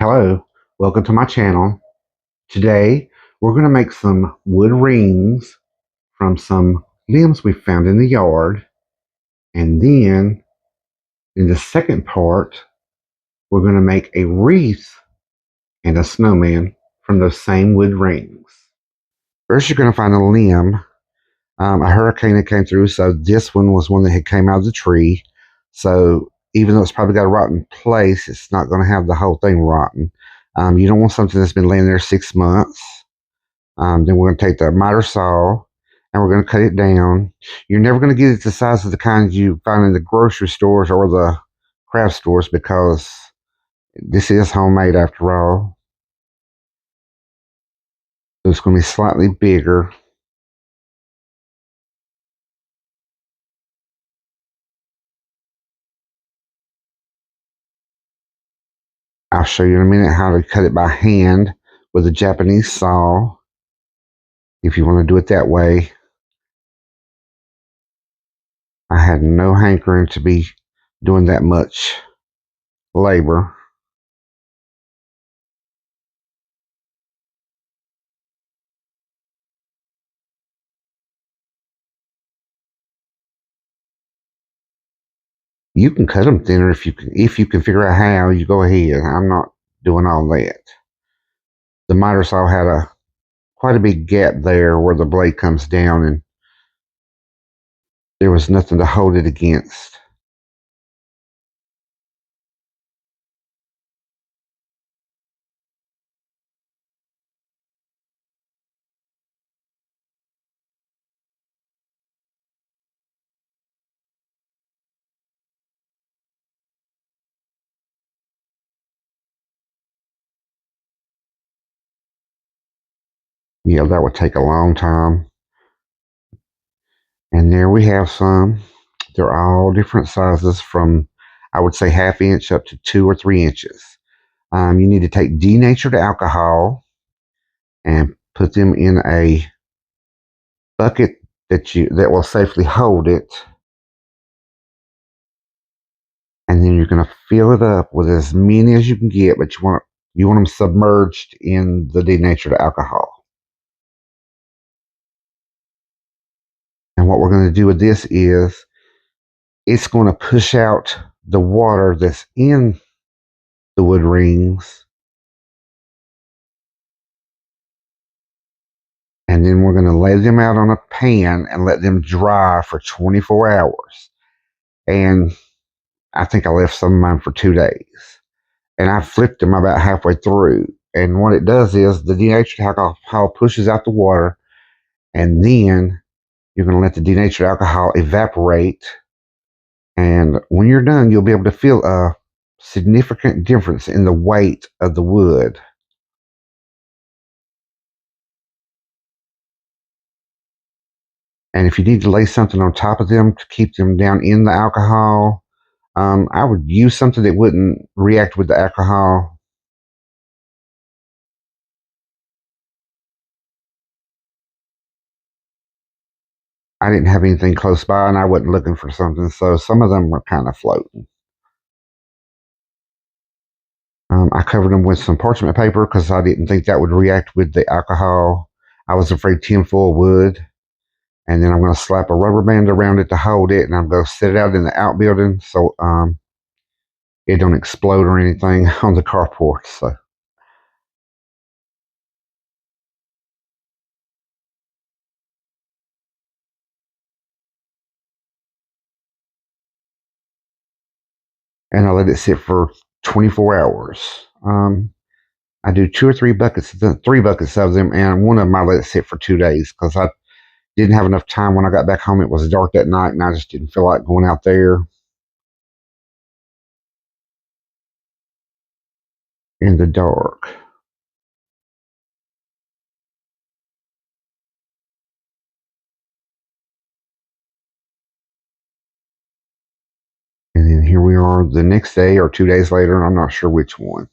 Hello, welcome to my channel. Today we're going to make some wood rings from some limbs we found in the yard. And then in the second part, we're going to make a wreath and a snowman from those same wood rings. First, you're going to find a limb. A hurricane that came through, so this one was one that had came out of the tree. So even though it's probably got a rotten place, it's not going to have the whole thing rotten. You don't want something that's been laying there 6 months. Then we're going to take the miter saw and we're going to cut it down. You're never going to get it the size of the kind you find in the grocery stores or the craft stores because this is homemade after all. So it's going to be slightly bigger. I'll show you in a minute how to cut it by hand with a Japanese saw if you want to do it that way. I had no hankering to be doing that much labor. You can cut them thinner if you can figure out how. You go ahead. I'm not doing all that. The miter saw had quite a big gap there where the blade comes down, and there was nothing to hold it against. Yeah, that would take a long time. And there we have some. They're all different sizes from, I would say, half inch up to 2 or 3 inches. You need to take denatured alcohol and put them in a bucket that will safely hold it. And then you're going to fill it up with as many as you can get, but you want them submerged in the denatured alcohol. And what we're going to do with this is it's going to push out the water that's in the wood rings. And then we're going to lay them out on a pan and let them dry for 24 hours. And I think I left some of mine for 2 days. And I flipped them about halfway through. And what it does is the denatured alcohol pushes out the water, and then you're going to let the denatured alcohol evaporate. And when you're done, you'll be able to feel a significant difference in the weight of the wood. And if you need to lay something on top of them to keep them down in the alcohol, I would use something that wouldn't react with the alcohol. I didn't have anything close by and I wasn't looking for something, so some of them were kind of floating. I covered them with some parchment paper because I didn't think that would react with the alcohol. I was afraid tinfoil would. And then I'm going to slap a rubber band around it to hold it, and I'm going to set it out in the outbuilding so it don't explode or anything on the carport. So, and I let it sit for 24 hours. I do 3 buckets of them, and one of them I let it sit for 2 days because I didn't have enough time when I got back home. It was dark that night, and I just didn't feel like going out there in the dark. And then here we are the next day or 2 days later. I'm not sure which one.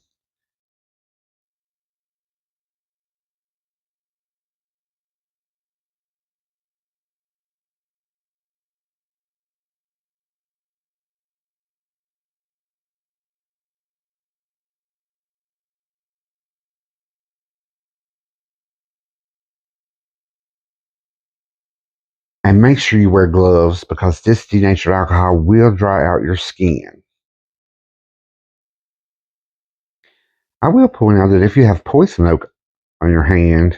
And make sure you wear gloves because this denatured alcohol will dry out your skin. I will point out that if you have poison oak on your hand,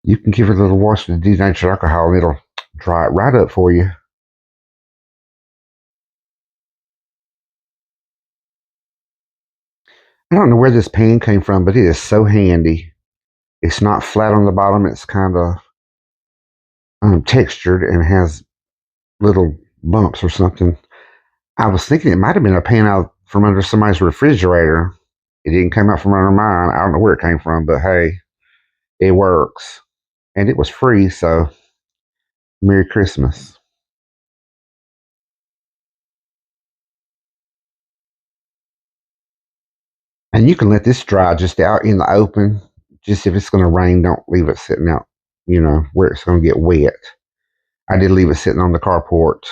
you can give it a little wash with denatured alcohol and it'll dry it right up for you. I don't know where this pan came from, but it is so handy. It's not flat on the bottom. It's kind of textured and has little bumps or something. I was thinking it might have been a pan out from under somebody's refrigerator. It didn't come out from under mine. I don't know where it came from, but hey, it works. And it was free, so Merry Christmas. And you can let this dry just out in the open. Just if it's going to rain, don't leave it sitting out, where it's going to get wet. I did leave it sitting on the carport.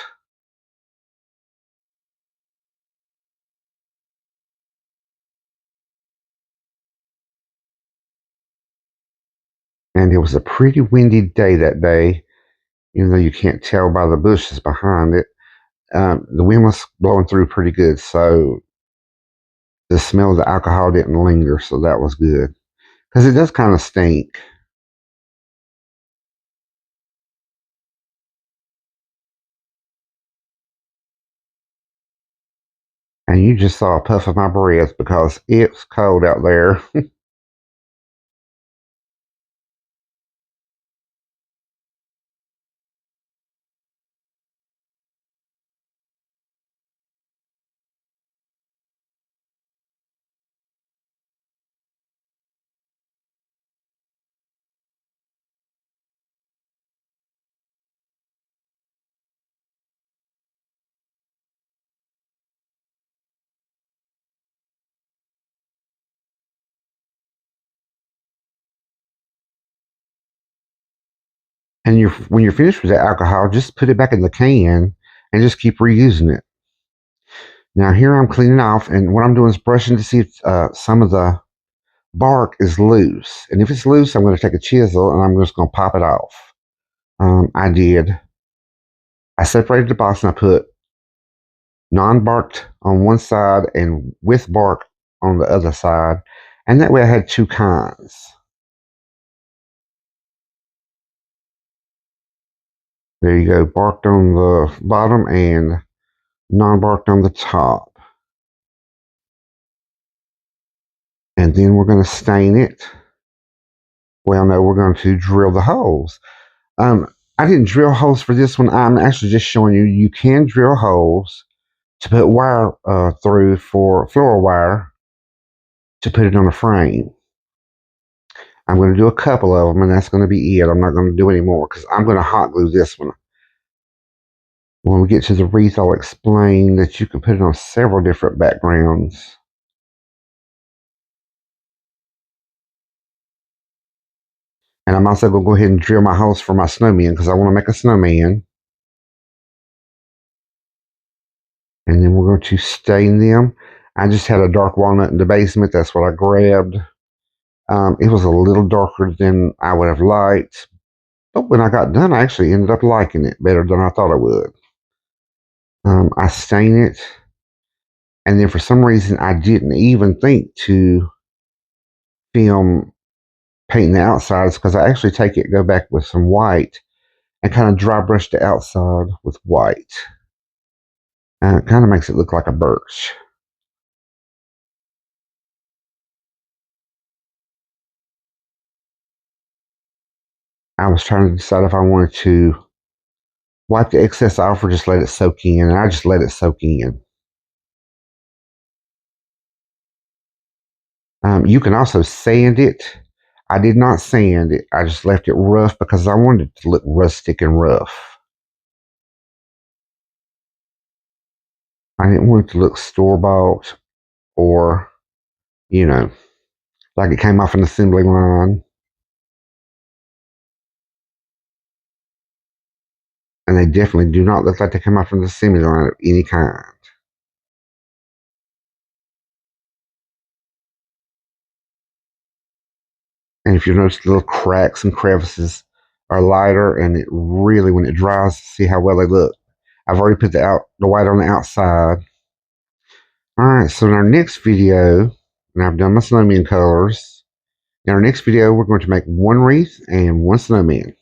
And it was a pretty windy day that day, even though you can't tell by the bushes behind it. The wind was blowing through pretty good, so the smell of the alcohol didn't linger, so that was good. Because it does kind of stink. And you just saw a puff of my breath because it's cold out there. And when you're finished with the alcohol, just put it back in the can and just keep reusing it. Now here I'm cleaning off, and what I'm doing is brushing to see if some of the bark is loose. And if it's loose, I'm going to take a chisel and I'm just going to pop it off. I did. I separated the box and I put non-barked on one side and with bark on the other side. And that way I had two kinds. There you go, barked on the bottom and non-barked on the top. And then we're going to stain it. Well, no, we're going to drill the holes. I didn't drill holes for this one. I'm actually just showing you you can drill holes to put wire through for floral wire to put it on a frame. I'm going to do a couple of them, and that's going to be it. I'm not going to do any more because I'm going to hot glue this one. When we get to the wreath, I'll explain that you can put it on several different backgrounds. And I'm also going to go ahead and drill my holes for my snowman because I want to make a snowman. And then we're going to stain them. I just had a dark walnut in the basement. That's what I grabbed. It was a little darker than I would have liked. But when I got done, I actually ended up liking it better than I thought I would. I stain it. And then for some reason, I didn't even think to film painting the outsides because I actually take it, go back with some white, and kind of dry brush the outside with white. And it kind of makes it look like a birch. I was trying to decide if I wanted to wipe the excess off or just let it soak in, and I just let it soak in. You can also sand it. I did not sand it. I just left it rough because I wanted it to look rustic and rough. I didn't want it to look store-bought or, you know, like it came off an assembly line. And they definitely do not look like they come off an assembly line of any kind. And if you notice little cracks and crevices, are lighter, and it really, when it dries, see how well they look. I've already put the white on the outside. Alright, so in our next video, and I've done my snowman colors, in our next video we're going to make one wreath and one snowman.